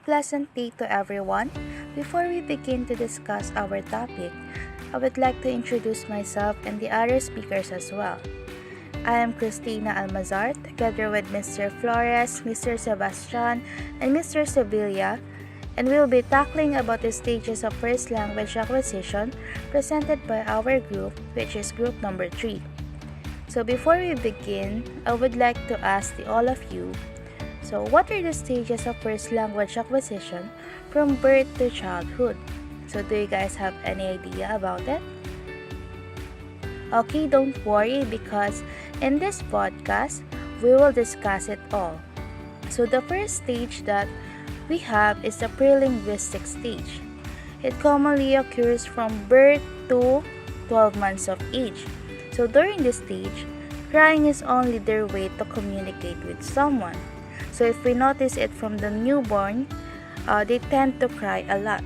pleasant day to everyone. Before we begin to discuss our topic, I would like to introduce myself and the other speakers as well. I am Christina Almazar, together with Mr. Flores, Mr. Sebastian, and Mr. Sevilla, and we'll be tackling about the stages of first language acquisition presented by our group, which is group number 3. So before we begin, I would like to ask all of you, so what are the stages of first language acquisition from birth to childhood? So do you guys have any idea about it? Okay, don't worry because in this podcast, we will discuss it all. So the first stage that we have is the pre-linguistic stage. It commonly occurs from birth to 12 months of age. So during this stage, crying is only their way to communicate with someone. So if we notice it from the newborn, they tend to cry a lot.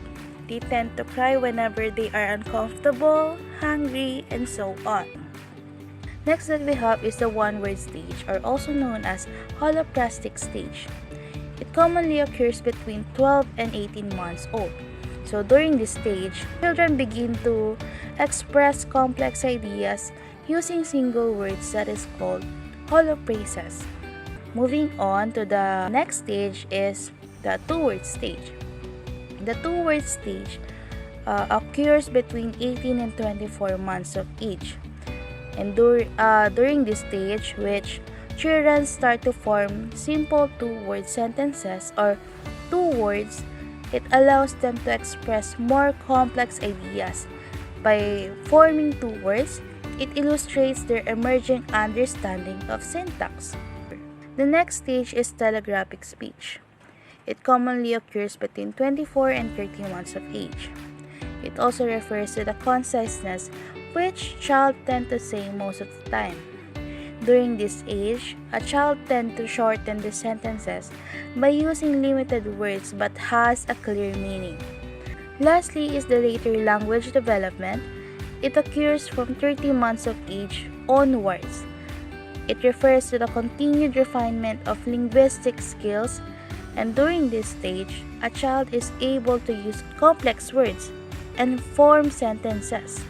They tend to cry whenever they are uncomfortable, hungry, and so on. Next that we have is the one-word stage, or also known as holoplastic stage. It commonly occurs between 12 and 18 months old. So during this stage, children begin to express complex ideas using single words that is called holophrases. Moving on to the next stage is the two-word stage. The two-word stage occurs between 18 and 24 months of age. And during this stage, which children start to form simple two-word sentences or two words, it allows them to express more complex ideas. By forming two words, it illustrates their emerging understanding of syntax. The next stage is telegraphic speech. It commonly occurs between 24 and 30 months of age. It also refers to the conciseness which child tend to say most of the time. During this age, a child tend to shorten the sentences by using limited words but has a clear meaning. Lastly is the later language development. It occurs from 30 months of age onwards. It refers to the continued refinement of linguistic skills, and during this stage, a child is able to use complex words and form sentences.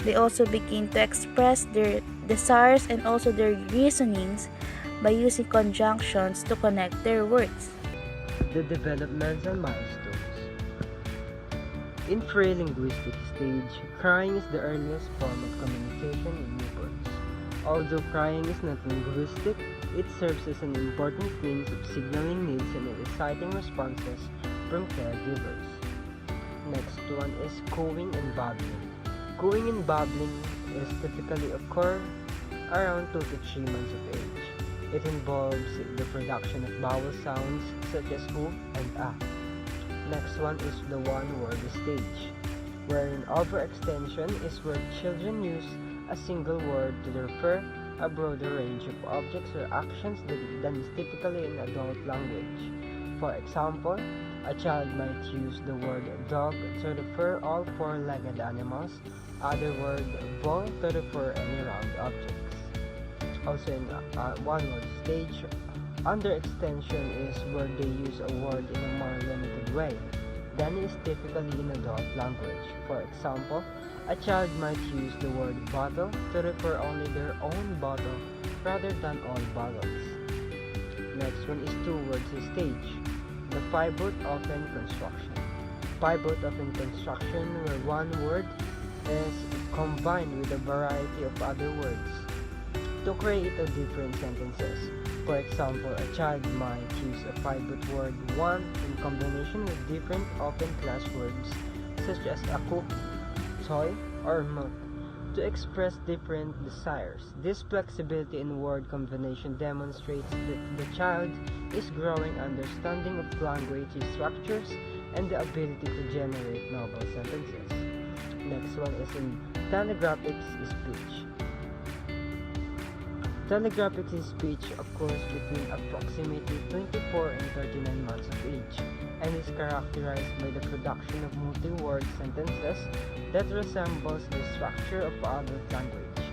They also begin to express their desires and also their reasonings by using conjunctions to connect their words. The developmental milestones. In pre-linguistic stage, crying is the earliest form of communication in newborns. Although crying is not linguistic, it serves as an important means of signaling needs and eliciting responses from caregivers. Next one is cooing and babbling. Cooing and babbling is typically occur around 2 to 3 months of age. It involves the production of vowel sounds such as oo and ah. Next one is the one-word stage, wherein overextension is where children use a single word to refer a broader range of objects or actions than is typically in adult language. For example, a child might use the word dog to refer all four-legged animals, other word ball to refer any round objects. Also in one-word stage, underextension is where they use a word in a more limited way than is typically in adult language. For example, a child might use the word bottle to refer only their own bottle rather than all bottles. Next one is two-word stage, the pivot-open construction. Pivot-open construction where one word is combined with a variety of other words to create a different sentences. For example, a child might use a pivot word one in combination with different open class words such as a cookie, toy, or milk to express different desires. This flexibility in word combination demonstrates that the child is growing understanding of language structures and the ability to generate novel sentences. Next one is in telegraphic speech. Telegraphic speech occurs between approximately 24 and 39 months of age and is characterized by the production of multi-word sentences that resembles the structure of adult language,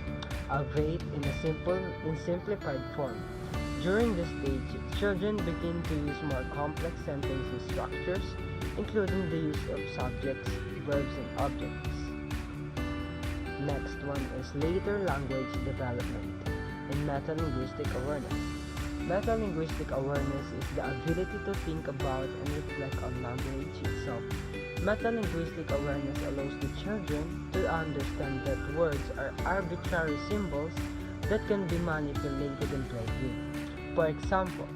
albeit in simplified form. During this stage, children begin to use more complex sentence structures, including the use of subjects, verbs, and objects. Next one is later language development and metalinguistic awareness. Metalinguistic awareness is the ability to think about and reflect on language itself. Metalinguistic awareness allows the children to understand that words are arbitrary symbols that can be manipulated and played with. For example,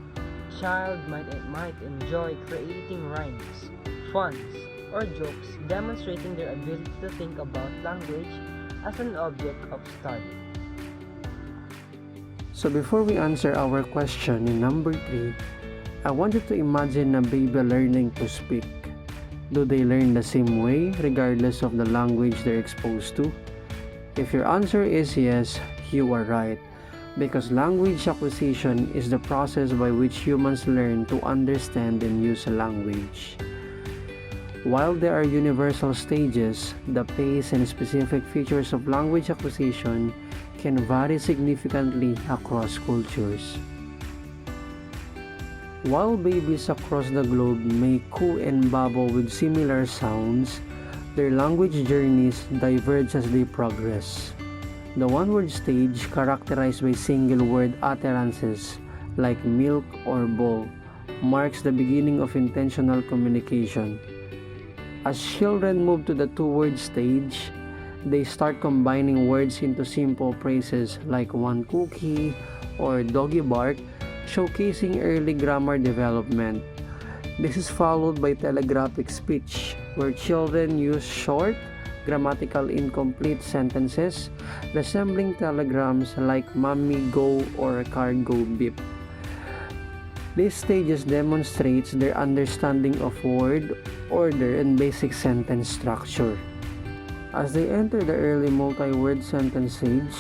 child might enjoy creating rhymes, puns, or jokes, demonstrating their ability to think about language as an object of study. So before we answer our question in number 3, I want you to imagine a baby learning to speak. Do they learn the same way regardless of the language they're exposed to? If your answer is yes, you are right, because language acquisition is the process by which humans learn to understand and use a language. While there are universal stages, the pace and specific features of language acquisition can vary significantly across cultures. While babies across the globe may coo and babble with similar sounds, their language journeys diverge as they progress. The one-word stage, characterized by single-word utterances like milk or bowl, marks the beginning of intentional communication. As children move to the two-word stage, they start combining words into simple phrases like one cookie or doggy bark, showcasing early grammar development. This is followed by telegraphic speech, where children use short, grammatical incomplete sentences resembling telegrams like "Mommy go" or "Car go beep." These stages demonstrates their understanding of word order and basic sentence structure. As they enter the early multi-word sentence stage,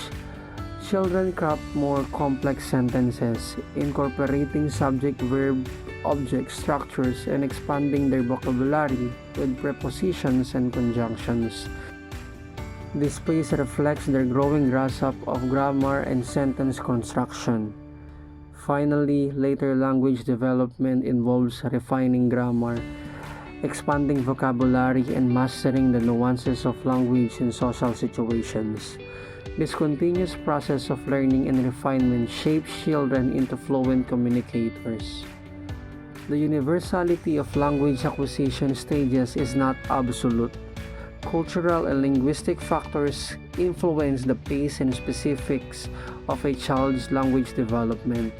children craft more complex sentences, incorporating subject, verb, object structures and expanding their vocabulary with prepositions and conjunctions. This pace reflects their growing grasp of grammar and sentence construction. Finally, later language development involves refining grammar, expanding vocabulary, and mastering the nuances of language in social situations. This continuous process of learning and refinement shapes children into fluent communicators. The universality of language acquisition stages is not absolute. Cultural and linguistic factors influence the pace and specifics of a child's language development.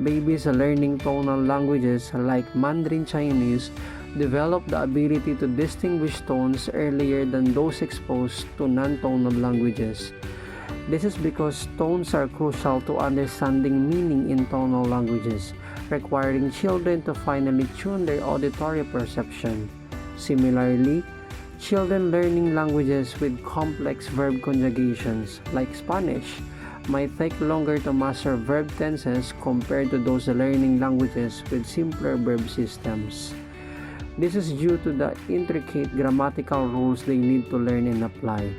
Babies learning tonal languages like Mandarin Chinese develop the ability to distinguish tones earlier than those exposed to non-tonal languages. This is because tones are crucial to understanding meaning in tonal languages, requiring children to finely tune their auditory perception. Similarly, children learning languages with complex verb conjugations, like Spanish, might take longer to master verb tenses compared to those learning languages with simpler verb systems. This is due to the intricate grammatical rules they need to learn and apply.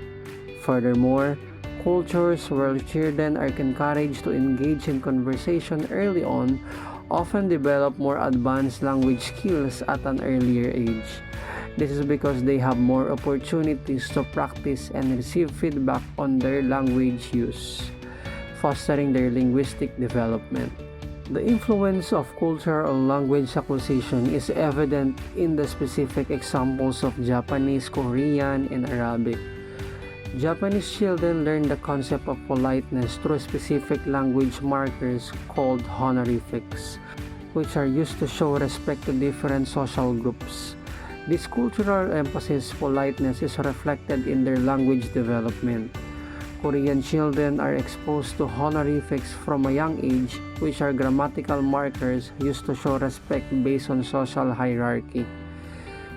Furthermore, cultures where children are encouraged to engage in conversation early on often develop more advanced language skills at an earlier age. This is because they have more opportunities to practice and receive feedback on their language use, fostering their linguistic development. The influence of culture on language acquisition is evident in the specific examples of Japanese, Korean, and Arabic. Japanese children learn the concept of politeness through specific language markers called honorifics, which are used to show respect to different social groups. This cultural emphasis politeness is reflected in their language development. Korean children are exposed to honorifics from a young age, which are grammatical markers used to show respect based on social hierarchy.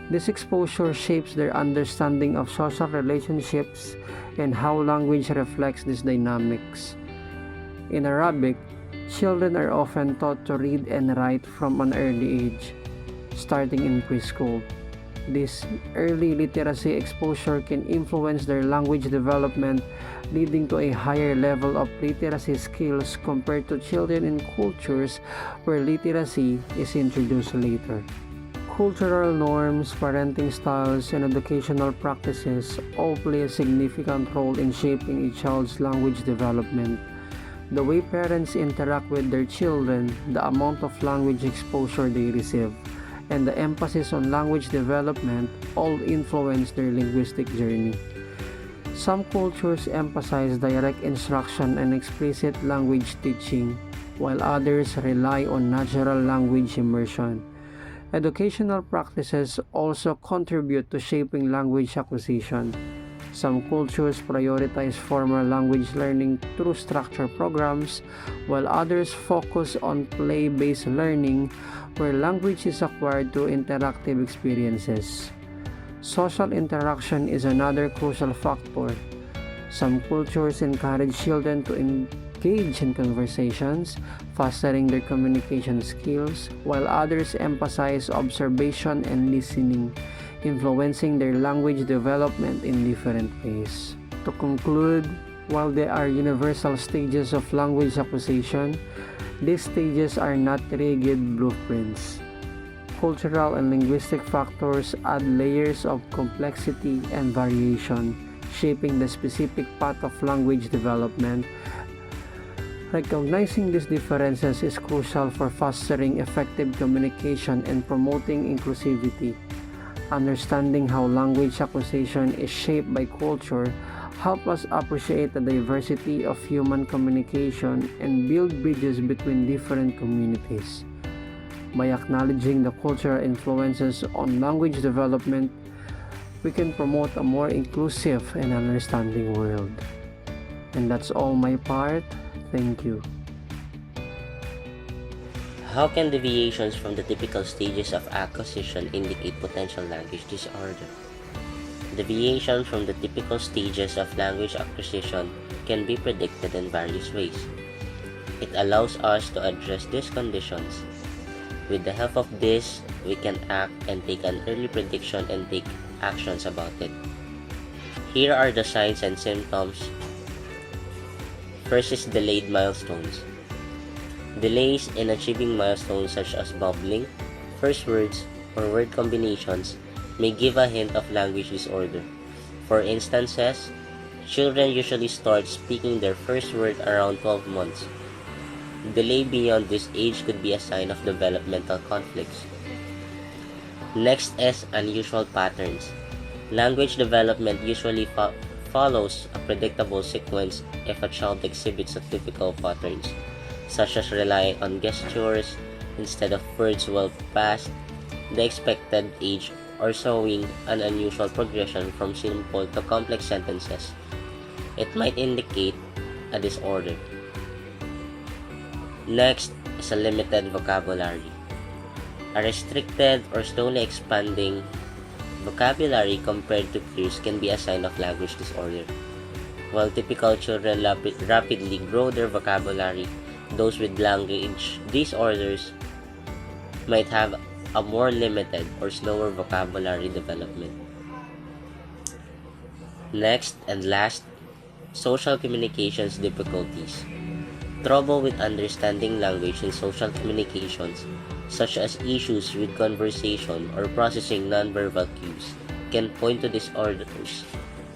This exposure shapes their understanding of social relationships and how language reflects these dynamics. In Arabic, children are often taught to read and write from an early age, starting in preschool. this early literacy exposure can influence their language development, leading to a higher level of literacy skills compared to children in cultures where literacy is introduced later. Cultural norms, parenting styles, and educational practices all play a significant role in shaping a child's language development. The way parents interact with their children, the amount of language exposure they receive, and the emphasis on language development all influence their linguistic journey. Some cultures emphasize direct instruction and explicit language teaching, while others rely on natural language immersion. Educational practices also contribute to shaping language acquisition. Some cultures prioritize formal language learning through structured programs, while others focus on play-based learning where language is acquired through interactive experiences. Social interaction is another crucial factor. Some cultures encourage children to engage in conversations, fostering their communication skills, while others emphasize observation and listening, influencing their language development in different ways. To conclude, while there are universal stages of language acquisition, these stages are not rigid blueprints. Cultural and linguistic factors add layers of complexity and variation, shaping the specific path of language development. Recognizing these differences is crucial for fostering effective communication and promoting inclusivity. Understanding how language acquisition is shaped by culture help us appreciate the diversity of human communication and build bridges between different communities. By acknowledging the cultural influences on language development, we can promote a more inclusive and understanding world. And that's all my part. Thank you. How can deviations from the typical stages of acquisition indicate potential language disorder? Deviations from the typical stages of language acquisition can be predicted in various ways. It allows us to address these conditions. With the help of this, we can act and take an early prediction and take actions about it. Here are the signs and symptoms. First is delayed milestones. Delays in achieving milestones such as bubbling, first words, or word combinations may give a hint of language disorder. For instances, children usually start speaking their first word around 12 months. Delay beyond this age could be a sign of developmental conflicts. Next is unusual patterns. Language development usually follows a predictable sequence if a child exhibits atypical patterns, such as relying on gestures instead of words well past the expected age, or showing an unusual progression from simple to complex sentences. It might indicate a disorder. Next is a limited vocabulary. A restricted or slowly expanding vocabulary compared to peers can be a sign of language disorder. While typical children rapidly grow their vocabulary, those with language disorders might have a more limited or slower vocabulary development. Next and last, social communications difficulties. Trouble with understanding language in social communications, such as issues with conversation or processing nonverbal cues, can point to disorders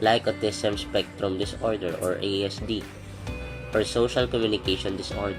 like autism spectrum disorder or ASD, or social communication disorder.